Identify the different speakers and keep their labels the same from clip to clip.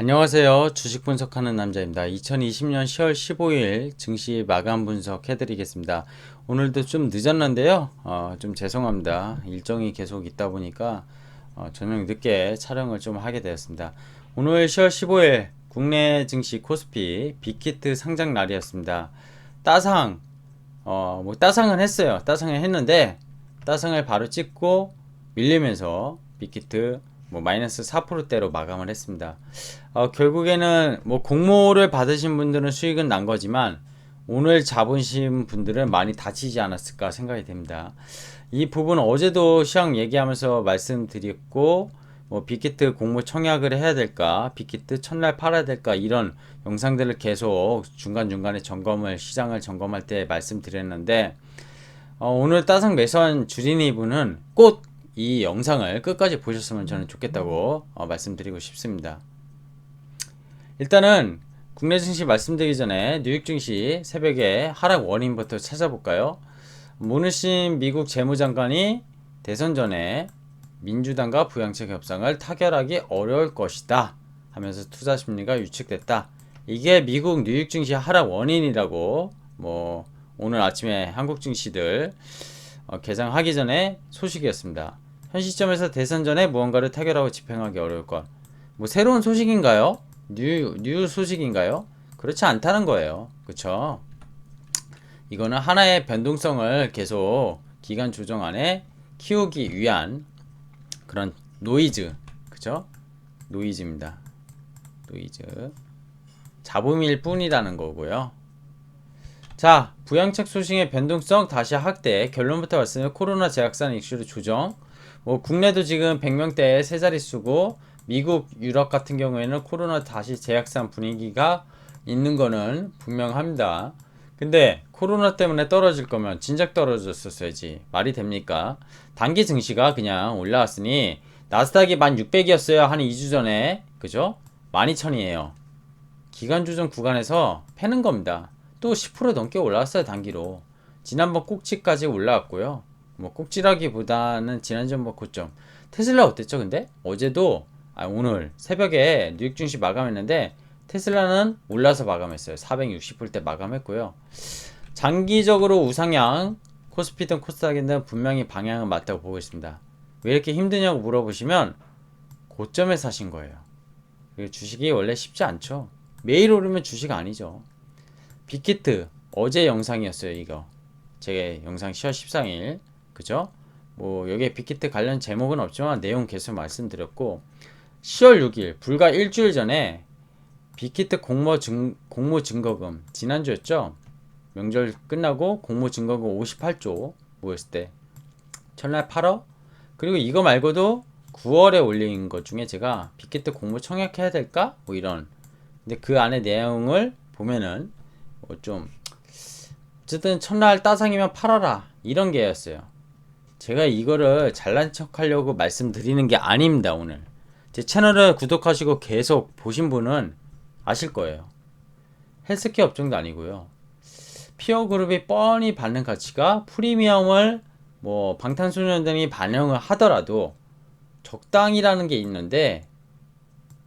Speaker 1: 안녕하세요. 주식 분석하는 남자입니다. 2020년 10월 15일 증시 마감 분석 해드리겠습니다. 오늘도 좀 늦었는데요. 좀 죄송합니다. 일정이 계속 있다 보니까 저녁 늦게 촬영을 좀 하게 되었습니다. 오늘 10월 15일 국내 증시 코스피 빅히트 상장 날이었습니다. 따상, 뭐 따상은 했어요. 따상을 했는데 따상을 바로 찍고 밀리면서 빅히트 뭐 마이너스 4%대로 마감을 했습니다. 결국에는 뭐 공모를 받으신 분들은 수익은 난 거지만 오늘 잡으신 분들은 많이 다치지 않았을까 생각이 됩니다. 이 부분은 어제도 시황 얘기하면서 말씀드렸고 뭐 빅히트 공모 청약을 해야 될까, 빅히트 첫날 팔아야 될까 이런 영상들을 계속 중간중간에 점검을 시장을 점검할 때 말씀드렸는데 오늘 따상 매수한 주린이 분은 꼭 이 영상을 끝까지 보셨으면 저는 좋겠다고 말씀드리고 싶습니다. 일단은 국내 증시 말씀드리기 전에 뉴욕 증시 새벽에 하락 원인부터 찾아볼까요? 무누신 미국 재무장관이 대선 전에 민주당과 부양책 협상을 타결하기 어려울 것이다 하면서 투자 심리가 유축됐다. 이게 미국 뉴욕 증시 하락 원인이라고 뭐 오늘 아침에 한국 증시들 개장하기 전에 소식이었습니다. 현 시점에서 대선 전에 무언가를 타결하고 집행하기 어려울 것. 뭐 새로운 소식인가요? 뉴 소식인가요? 그렇지 않다는 거예요. 그쵸? 이거는 하나의 변동성을 계속 기간 조정 안에 키우기 위한 그런 노이즈. 그쵸? 노이즈입니다. 노이즈. 잡음일 뿐이라는 거고요. 자, 부양책 소식의 변동성 다시 확대. 결론부터 말씀드리면 코로나 재확산 이슈로 조정. 뭐 국내도 지금 100명대 세 자릿수고 미국, 유럽 같은 경우에는 코로나 다시 재확산 분위기가 있는 거는 분명합니다. 근데 코로나 때문에 떨어질 거면 진작 떨어졌었어야지. 말이 됩니까? 단기 증시가 그냥 올라왔으니 나스닥이 1600이었어요. 한 2주 전에. 그죠? 12000이에요. 기간 조정 구간에서 패는 겁니다. 또 10% 넘게 올라왔어요. 단기로. 지난번 꼭지까지 올라왔고요. 뭐 꼭지라기보다는 지난주뭐 고점. 테슬라 어땠죠? 근데 어제도 오늘 새벽에 뉴욕 증시 마감했는데 테슬라는 올라서 마감했어요. 460불 때 마감했고요. 장기적으로 우상향 코스피든 코스닥이든 분명히 방향은 맞다고 보고 있습니다. 왜 이렇게 힘드냐고 물어보시면 고점에 사신 거예요. 주식이 원래 쉽지 않죠. 매일 오르면 주식 아니죠. 빅히트 어제 영상이었어요. 이거 제 영상 10월 13일 그죠? 뭐 여기에 빅히트 관련 제목은 없지만 내용 계속 말씀드렸고 10월 6일 불과 일주일 전에 빅히트 공모 증거금 지난주였죠? 명절 끝나고 공모 증거금 58조 모였을 때 첫날 8억 그리고 이거 말고도 9월에 올린 것 중에 제가 빅히트 공모 청약해야 될까? 뭐 이런 근데 그 안에 내용을 보면은 좀 어쨌든 첫날 따상이면 팔아라 이런 게였어요. 제가 이거를 잘난 척 하려고 말씀드리는 게 아닙니다. 오늘 제 채널을 구독하시고 계속 보신 분은 아실 거예요. 헬스케어 업종도 아니고요. 피어그룹이 뻔히 받는 가치가 프리미엄을 뭐 방탄소년단이 반영을 하더라도 적당이라는 게 있는데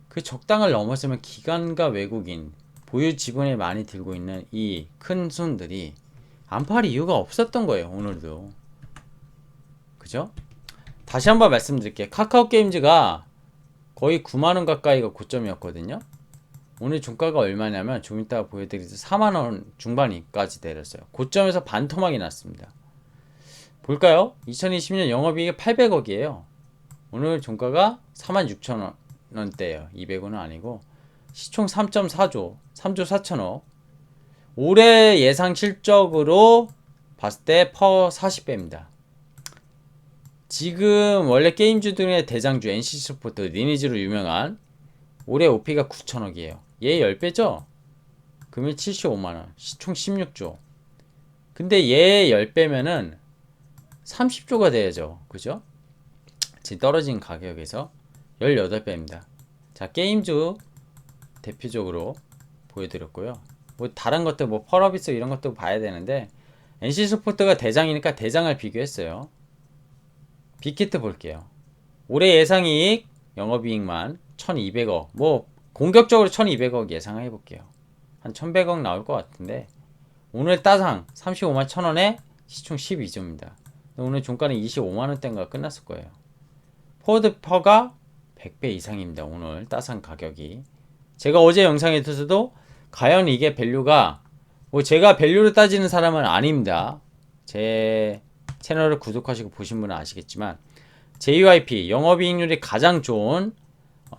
Speaker 1: 그 적당을 넘어서면 기관과 외국인 보유 지분을 많이 들고 있는 이 큰 손들이 안 팔 이유가 없었던 거예요. 오늘도 그죠? 다시 한번 말씀드릴게요. 카카오 게임즈가 거의 9만원 가까이가 고점이었거든요. 오늘 종가가 얼마냐면 좀 이따 보여드리죠. 4만원 중반까지 내렸어요. 고점에서 반토막이 났습니다. 볼까요? 2020년 영업이익이 800억이에요. 오늘 종가가 46,000원대예요. 200원은 아니고 시총 3.4조 3조 4천억 올해 예상 실적으로 봤을 때 퍼 40배입니다. 지금 원래 게임주들의 대장주 NC소프트 리니지로 유명한 올해 OP가 9천억이에요. 얘 10배죠? 금일 75만원 시총 16조 근데 얘 10배면은 30조가 돼야죠. 그죠? 지금 떨어진 가격에서 18배입니다. 자 게임주 대표적으로 보여드렸고요. 뭐 다른 것들 뭐 펄어비스 이런 것도 봐야 되는데 NC소프트가 대장이니까 대장을 비교했어요. 빅히트 볼게요. 올해 예상이익 영업이익만 1200억 뭐 공격적으로 1200억 예상해 볼게요. 한 1100억 나올 것 같은데 오늘 따상 35만 1000원에 시총 12조입니다. 오늘 종가는 25만원대인가 끝났을 거예요. 포워드 퍼가 100배 이상입니다. 오늘 따상 가격이. 제가 어제 영상에서도 과연 이게 밸류가 뭐 제가 밸류를 따지는 사람은 아닙니다. 제 채널을 구독하시고 보신 분은 아시겠지만 JYP 영업이익률이 가장 좋은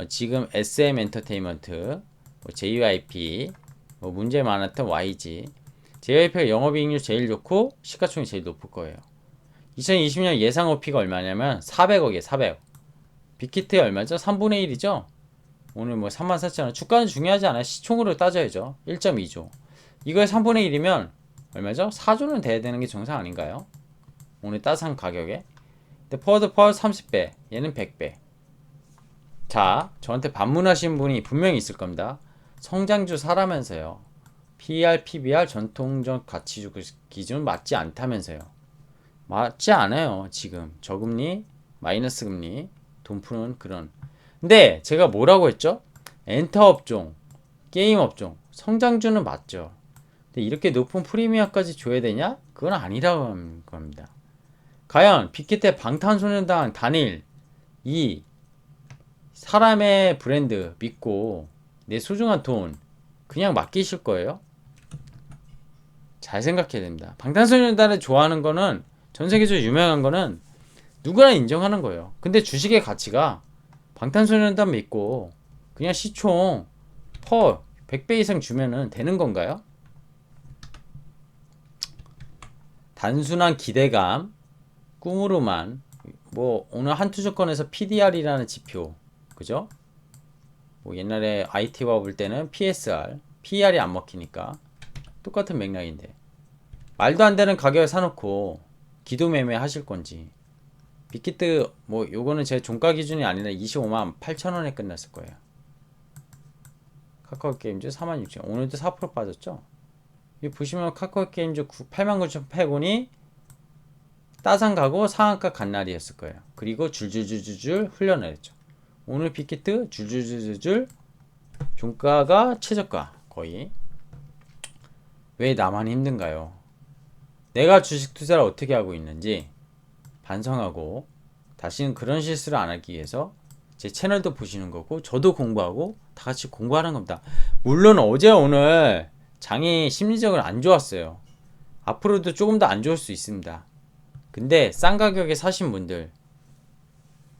Speaker 1: 지금 SM 엔터테인먼트 JYP 문제 많았던 YG JYP가 영업이익률 제일 좋고 시가총이 제일 높을 거예요. 2020년 예상 OP가 얼마냐면 400억이에요. 400억. 빅히트 얼마죠? 3분의 1이죠? 오늘 뭐 34,000원. 주가는 중요하지 않아요. 시총으로 따져야죠. 1.2조. 이거의 3분의 1이면 얼마죠? 4조는 돼야 되는 게 정상 아닌가요? 오늘 따상 가격에. 근데 포워드 퍼 30배. 얘는 100배. 자, 저한테 반문하신 분이 분명히 있을 겁니다. 성장주 사라면서요. PER, PBR 전통적 가치주 기준 맞지 않다면서요. 맞지 않아요. 지금 저금리, 마이너스 금리, 돈 푸는 그런. 근데 제가 뭐라고 했죠? 엔터 업종, 게임 업종, 성장주는 맞죠. 근데 이렇게 높은 프리미엄까지 줘야 되냐? 그건 아니라고 하는 겁니다. 과연 빅히트의 방탄소년단 단일 이 사람의 브랜드 믿고 내 소중한 돈 그냥 맡기실 거예요? 잘 생각해야 됩니다. 방탄소년단을 좋아하는 거는 전 세계적으로 유명한 거는 누구나 인정하는 거예요. 근데 주식의 가치가 방탄소년단 믿고 그냥 시총 퍼 100배 이상 주면은 되는 건가요? 단순한 기대감, 꿈으로만 뭐 오늘 한 투자권에서 PDR이라는 지표, 그죠? 뭐 옛날에 IT와 볼 때는 PSR, PER이 안 먹히니까 똑같은 맥락인데 말도 안 되는 가격에 사놓고 기도 매매 하실 건지. 빅히트 뭐 요거는 제 종가 기준이 아니라 25만 8천원에 끝났을 거예요. 카카오 게임즈 46,000원. 오늘도 4% 빠졌죠? 여기 보시면 카카오 게임즈 89,800원이 따상 가고 상한가 간 날이었을 거예요. 그리고 줄줄줄줄줄 흘려내렸죠. 오늘 빅히트 줄줄줄줄 종가가 최저가 거의. 왜 나만 힘든가요? 내가 주식 투자를 어떻게 하고 있는지 반성하고 다시는 그런 실수를 안 하기 위해서 제 채널도 보시는 거고 저도 공부하고 다 같이 공부하는 겁니다. 물론 어제 오늘 장이 심리적으로 안 좋았어요. 앞으로도 조금 더 안 좋을 수 있습니다. 근데 싼 가격에 사신 분들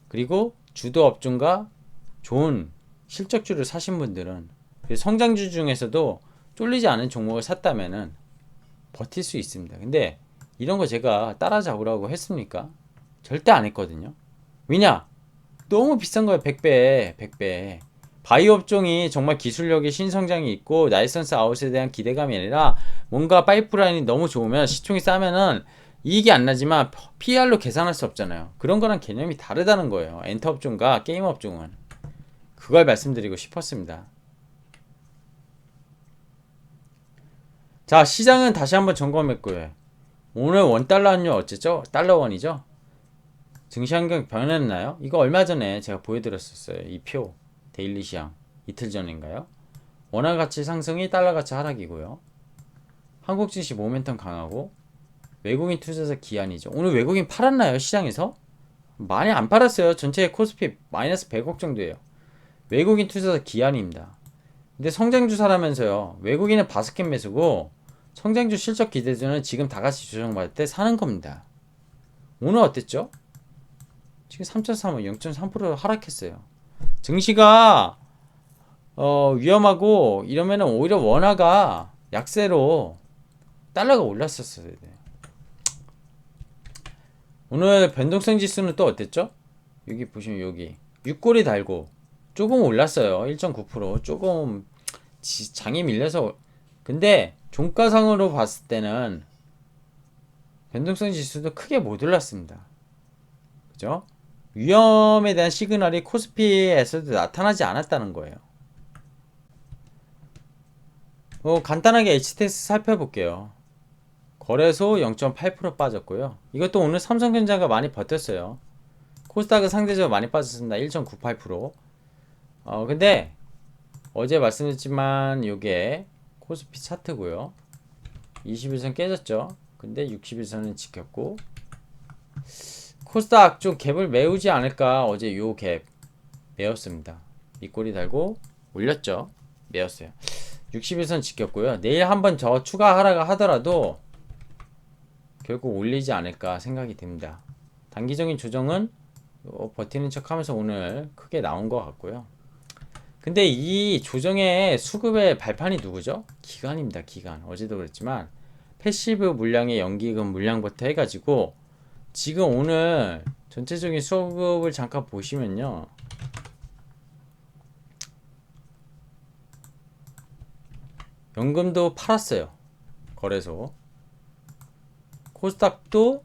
Speaker 1: 그리고 주도 업종과 좋은 실적주를 사신 분들은 성장주 중에서도 쫄리지 않은 종목을 샀다면은 버틸 수 있습니다. 근데 이런 거 제가 따라잡으라고 했습니까? 절대 안 했거든요. 왜냐? 너무 비싼 거예요. 100배, 100배. 바이오 업종이 정말 기술력의 신성장이 있고 라이선스 아웃에 대한 기대감이 아니라 뭔가 파이프라인이 너무 좋으면 시총이 싸면은 이익이 안 나지만 PR로 계산할 수 없잖아요. 그런 거랑 개념이 다르다는 거예요. 엔터 업종과 게임 업종은. 그걸 말씀드리고 싶었습니다. 자, 시장은 다시 한번 점검했고요. 오늘 원달러 환율 어쨌죠? 달러 원이죠? 증시 환경 변했나요? 이거 얼마 전에 제가 보여드렸었어요. 이 표. 데일리 시황. 이틀 전인가요? 원화 가치 상승이 달러 가치 하락이고요. 한국 증시 모멘텀 강하고 외국인 투자자 기한이죠. 오늘 외국인 팔았나요? 시장에서? 많이 안 팔았어요. 전체 코스피 마이너스 100억 정도예요. 외국인 투자자 기한입니다. 근데 성장주 사라면서요. 외국인은 바스켓 매수고 성장주 실적 기대주는 지금 다같이 조정받을 때 사는 겁니다. 오늘 어땠죠? 지금 3.35, 0.3% 하락했어요. 증시가 위험하고 이러면은 오히려 원화가 약세로 달러가 올랐었어야 돼요. 오늘 변동성 지수는 또 어땠죠? 여기 보시면 여기 6골이 달고 조금 올랐어요. 1.9% 조금 장이 밀려서. 근데 종가상으로 봤을 때는 변동성 지수도 크게 못 올랐습니다. 그죠? 위험에 대한 시그널이 코스피에서도 나타나지 않았다는 거예요. 간단하게 HTS 살펴볼게요. 거래소 0.8% 빠졌고요. 이것도 오늘 삼성전자가 많이 버텼어요. 코스닥은 상대적으로 많이 빠졌습니다. 1.98%. 근데 어제 말씀드렸지만 요게 코스피 차트고요. 21선 깨졌죠. 근데 61선은 지켰고, 코스닥 좀 갭을 메우지 않을까. 어제 요 갭 메웠습니다. 밑꼬리 달고 올렸죠. 메웠어요. 61선 지켰고요. 내일 한번 저 추가 하락을 하더라도 결국 올리지 않을까 생각이 듭니다. 단기적인 조정은 버티는 척 하면서 오늘 크게 나온 것 같고요. 근데 이 조정의 수급의 발판이 누구죠? 기관입니다. 기관. 어제도 그랬지만 패시브 물량의 연기금 물량부터 해가지고 지금 오늘 전체적인 수급을 잠깐 보시면요. 연금도 팔았어요. 거래소. 코스닥도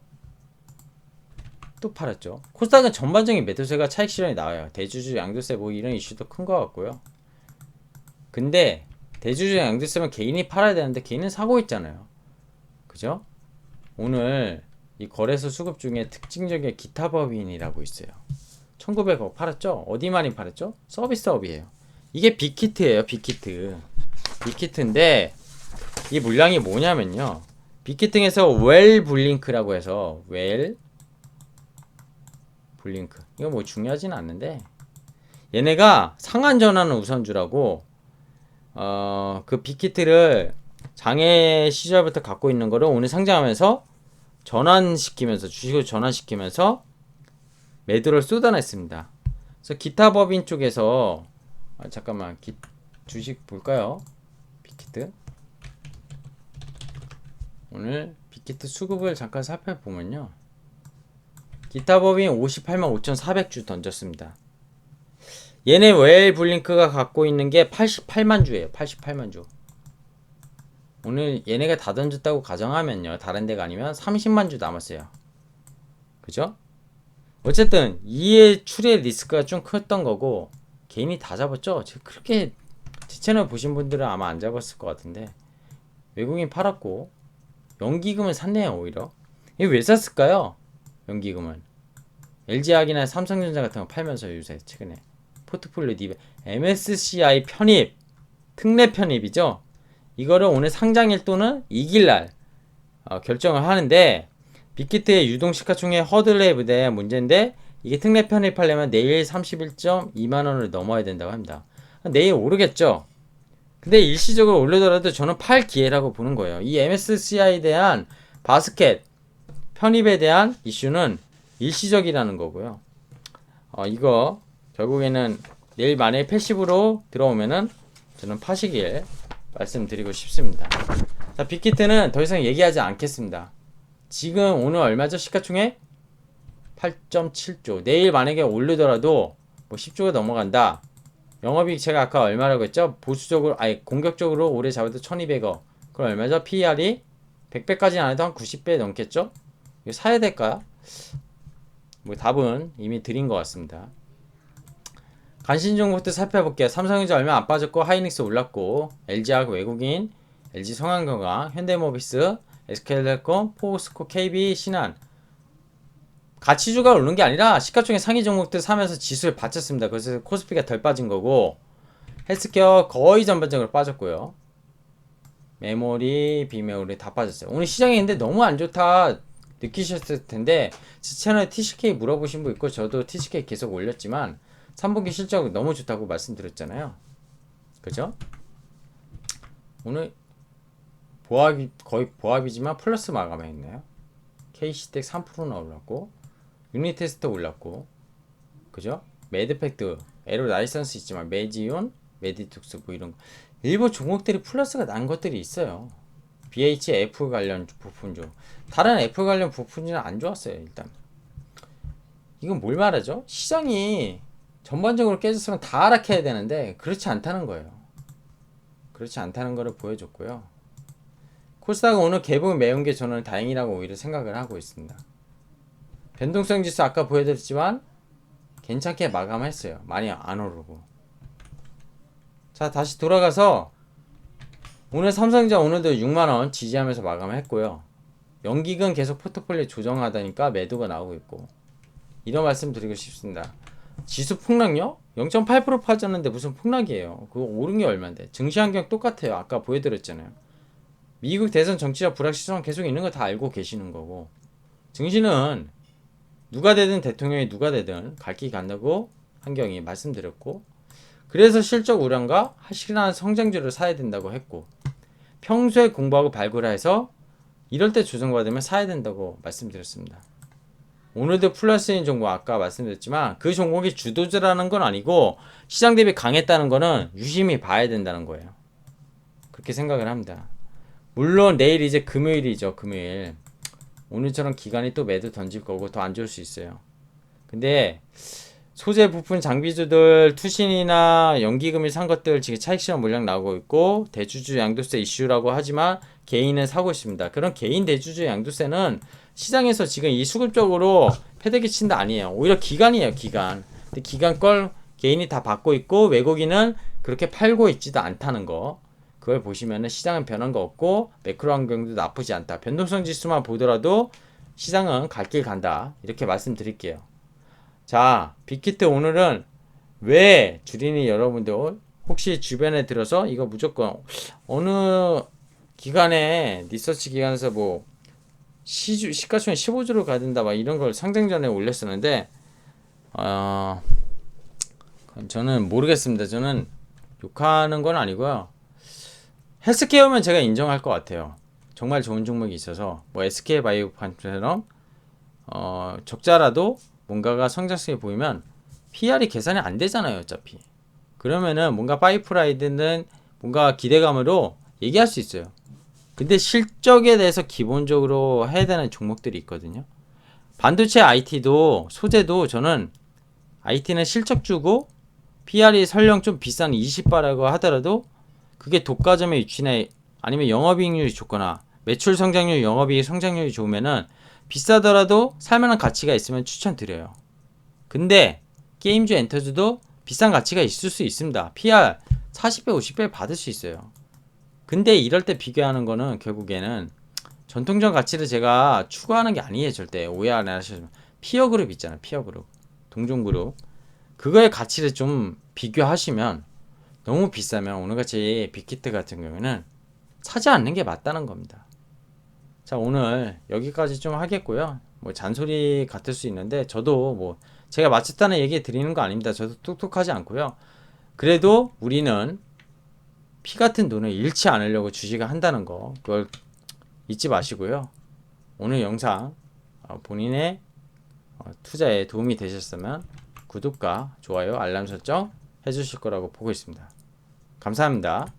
Speaker 1: 또 팔았죠. 코스닥은 전반적인 매도세가 차익 실현이 나와요. 대주주 양도세 뭐 이런 이슈도 큰 것 같고요. 근데 대주주 양도세면 개인이 팔아야 되는데 개인은 사고 있잖아요. 그죠? 오늘 이 거래소 수급 중에 특징적인 기타 법인이라고 있어요. 1900억 팔았죠? 어디 많이 팔았죠? 서비스업이에요. 이게 빅히트예요. 빅히트. 빅히트인데 이 물량이 뭐냐면요. 빅히트에서 웰 블링크라고 해서 웰 블링크. 이거 뭐 중요하진 않는데 얘네가 상한 전환은 우선주라고 그 빅히트를 장애 시절부터 갖고 있는 거를 오늘 상장하면서 전환시키면서 주식을 전환시키면서 매도를 쏟아냈습니다. 그래서 기타 법인 쪽에서 잠깐만 주식 볼까요? 빅히트 오늘 빅히트 수급을 잠깐 살펴보면요. 기타 법인 58만 5,400주 던졌습니다. 얘네 웰 블링크가 갖고 있는 게 88만 주예요. 88만 주. 오늘 얘네가 다 던졌다고 가정하면요. 다른 데가 아니면 30만 주 남았어요. 그죠? 어쨌든 이의 출의 리스크가 좀 컸던 거고 개인이 다 잡았죠. 제가 그렇게 제 채널 보신 분들은 아마 안 잡았을 것 같은데 외국인 팔았고 연기금은 샀네요. 오히려. 이거 왜 샀을까요? 연기금은 LG화학이나 삼성전자 같은 거 팔면서 요새 최근에 포트폴리오 리베 MSCI 편입 특례 편입이죠. 이거를 오늘 상장일 또는 이길날 결정을 하는데 빅히트의 유동 시가총액 허들에 대한 문제인데 이게 특례 편입하려면 내일 31.2만원을 넘어야 된다고 합니다. 내일 오르겠죠. 근데 일시적으로 올리더라도 저는 팔 기회라고 보는 거예요. 이 MSCI에 대한 바스켓 편입에 대한 이슈는 일시적이라는 거고요. 이거 결국에는 내일 만약에 패시브로 들어오면은 저는 파시길 말씀드리고 싶습니다. 자, 빅히트는 더 이상 얘기하지 않겠습니다. 지금 오늘 얼마죠? 시가총액 8.7조. 내일 만약에 오르더라도 뭐 10조가 넘어간다. 영업이익 제가 아까 얼마라고 했죠? 보수적으로 공격적으로 올해 잡아도 1200억. 그럼 얼마죠? PER이 100배까지는 안 해도 한 90배 넘겠죠? 이거 사야 될까요? 뭐 답은 이미 드린 것 같습니다. 간신 종목도 살펴볼게요. 삼성전자 얼마 안 빠졌고 하이닉스 올랐고 LG화학 외국인, LG 성안건강, 현대모비스, SK텔레콤, 포스코, KB, 신한 가치주가 오른 게 아니라 시가총액 상위 종목들 사면서 지수를 받쳤습니다. 그래서 코스피가 덜 빠진 거고 헬스케어 거의 전반적으로 빠졌고요. 메모리, 비메모리 다 빠졌어요. 오늘 시장이 근데 너무 안 좋다 느끼셨을 텐데 제 채널에 TCK 물어보신 분 있고 저도 TCK 계속 올렸지만 3분기 실적 너무 좋다고 말씀드렸잖아요. 그죠? 오늘 거의 보합이지만 플러스 마감해 있네요. KC텍 3%나 올랐고 유니테스트 올랐고 그죠? 매드팩트 에로 라이선스 있지만 메지온, 메디톡스 뭐 이런 일부 종목들이 플러스가 난 것들이 있어요. BHF 관련 부품주 다른 F 관련 부품주는 안 좋았어요. 일단 이건 뭘 말하죠? 시장이 전반적으로 깨졌으면 다 하락해야 되는데 그렇지 않다는 거예요. 그렇지 않다는 거를 보여줬고요. 코스닥은 오늘 개봉 매운 게 저는 다행이라고 오히려 생각을 하고 있습니다. 변동성 지수 아까 보여드렸지만 괜찮게 마감했어요. 많이 안 오르고. 자, 다시 돌아가서 오늘 삼성전자 오늘도 6만원 지지하면서 마감했고요. 연기금 계속 포트폴리오 조정하다니까 매도가 나오고 있고 이런 말씀 드리고 싶습니다. 지수 폭락요? 0.8% 빠졌는데 무슨 폭락이에요. 그거 오른 게 얼마인데. 증시 환경 똑같아요. 아까 보여드렸잖아요. 미국 대선 정치적 불확실성 계속 있는 거 다 알고 계시는 거고, 증시는 누가 되든 대통령이 누가 되든 갈 길 간다고 환경이 말씀드렸고, 그래서 실적 우량과 확실한 성장주를 사야 된다고 했고, 평소에 공부하고 발굴해서 이럴 때 조정받으면 사야 된다고 말씀드렸습니다. 오늘도 플러스인 종목 아까 말씀드렸지만 그 종목이 주도주라는 건 아니고 시장 대비 강했다는 거는 유심히 봐야 된다는 거예요. 그렇게 생각을 합니다. 물론 내일 이제 금요일이죠. 금요일. 오늘처럼 기간이 또 매도 던질 거고 더 안 좋을 수 있어요. 근데 소재 부품 장비주들 투신이나 연기금이 산 것들 지금 차익실현 물량 나오고 있고 대주주 양도세 이슈라고 하지만 개인은 사고 있습니다. 그런 개인 대주주 양도세는 시장에서 지금 이 수급적으로 패대기 친다 아니에요. 오히려 기간이에요. 기간. 근데 기간 걸 개인이 다 받고 있고 외국인은 그렇게 팔고 있지도 않다는 거. 그걸 보시면은 시장은 변한 거 없고 매크로 환경도 나쁘지 않다. 변동성 지수만 보더라도 시장은 갈 길 간다. 이렇게 말씀드릴게요. 자, 빅히트 오늘은 왜 주린이 여러분들 혹시 주변에 들어서 이거 무조건 어느 기간에 리서치 기관에서 뭐 시가총액 15주로 가야 된다 막 이런 걸 상장 전에 올렸었는데 저는 모르겠습니다. 저는 욕하는 건 아니고요. 헬스케어면 제가 인정할 것 같아요. 정말 좋은 종목이 있어서 뭐 SK바이오판처럼 적자라도 뭔가가 성장성이 보이면 PR이 계산이 안 되잖아요. 어차피. 그러면은 뭔가 파이프라이드는 뭔가 기대감으로 얘기할 수 있어요. 근데 실적에 대해서 기본적으로 해야 되는 종목들이 있거든요. 반도체 IT도 소재도 저는 IT는 실적 주고 PR이 설령 좀 비싼 20바라고 하더라도 그게 독과점의 위치나 아니면 영업이익률이 좋거나 매출 성장률, 영업이익 성장률이 좋으면은 비싸더라도 살만한 가치가 있으면 추천드려요. 근데 게임주 엔터주도 비싼 가치가 있을 수 있습니다. PR 40배, 50배 받을 수 있어요. 근데 이럴 때 비교하는 거는 결국에는 전통적 가치를 제가 추구하는 게 아니에요. 절대 오해 안 하시면 피어그룹 있잖아요. 피어그룹, 동종그룹 그거의 가치를 좀 비교하시면 너무 비싸면 오늘같이 빅히트 같은 경우에는 사지 않는 게 맞다는 겁니다. 자, 오늘 여기까지 좀 하겠고요. 뭐 잔소리 같을 수 있는데 저도 뭐 제가 맞췄다는 얘기 드리는 거 아닙니다. 저도 똑똑하지 않고요. 그래도 우리는 피 같은 돈을 잃지 않으려고 주식을 한다는 거 그걸 잊지 마시고요. 오늘 영상 본인의 투자에 도움이 되셨으면 구독과 좋아요, 알람 설정 해주실 거라고 보고 있습니다. 감사합니다.